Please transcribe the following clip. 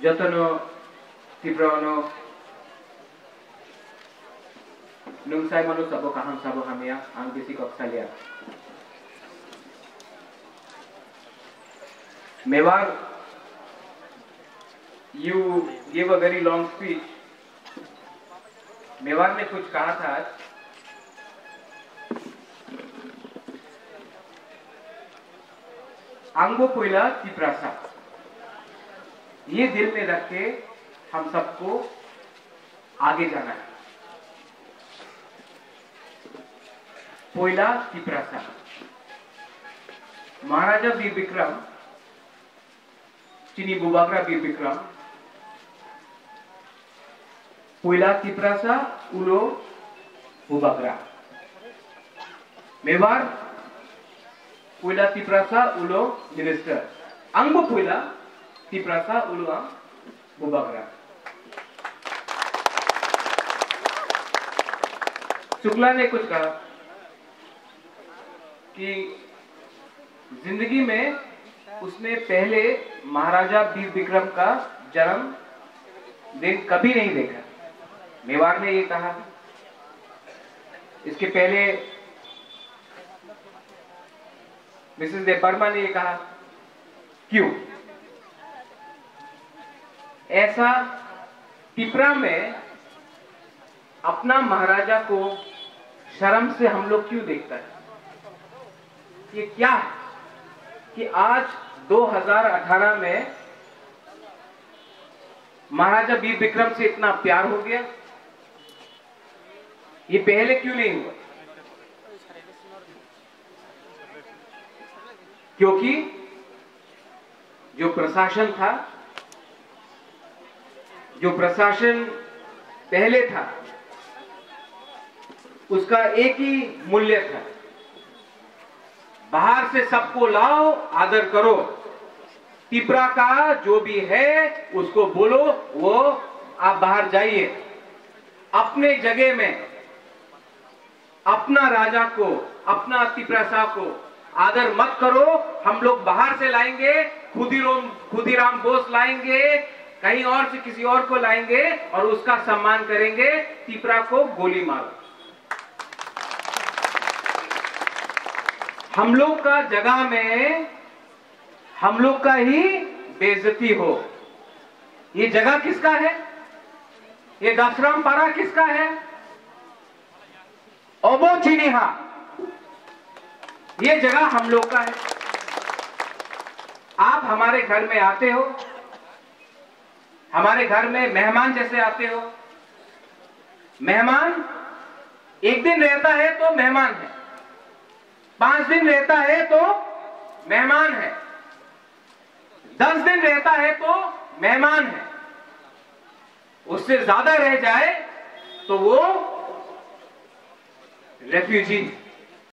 जतनो तिब्रनो नुंसाई मनु सबो कहम सबो हमिया आंग बिसी कक्सालिया Mewar you gave a very long speech. Mewar ने कुछ कहा था आज। आंगो पुइला तिप्रासा, ये दिल में रख के हम सबको आगे जाना है। पुइला तिप्रासा, महाराजा वीर विक्रम, चीनी बुबागरा वीर विक्रम, पुइला तिप्रासा उलो बुबागरा, मेवाड़ पुइला तिप्रासा उलो मिनिस्टर, अंगो पुइला तिप्रासा उलो अंग बुबागरा। शुक्ला ने कुछ कहा कि जिंदगी में उसने पहले महाराजा वीर विक्रम का जन्म दिन कभी नहीं देखा। मेवाड़ ने ये कहा। इसके पहले मिसेस देव वर्मा ने ये कहा। क्यों ऐसा तिपरा में अपना महाराजा को शर्म से हम लोग क्यों देखता है? ये क्या है कि आज 2018 में महाराजा वीर विक्रम से इतना प्यार हो गया? ये पहले क्यों नहीं हुआ? क्योंकि जो प्रशासन था, जो प्रशासन पहले था, उसका एक ही मूल्य था, बाहर से सबको लाओ, आदर करो, तिपरा का जो भी है उसको बोलो, वो आप बाहर जाइए, अपने जगह में अपना राजा को, अपना तिपरासा को आदर मत करो। हम लोग बाहर से लाएंगे, खुदीराम बोस लाएंगे, कहीं और से किसी और को लाएंगे और उसका सम्मान करेंगे, तिपरा को गोली मारो। हम लोग का जगह में हम लोग का ही बेइज्जती हो। ये जगह किसका है? ये दसराम पारा किसका है? ओबो चिनिहा, ये जगह हम लोग का है। आप हमारे घर में आते हो, हमारे घर में मेहमान जैसे आते हो। मेहमान एक दिन रहता है तो मेहमान है, 5 दिन रहता है तो मेहमान है, 10 दिन रहता है तो मेहमान है, उससे ज्यादा रह जाए तो वो रेफ्यूजी।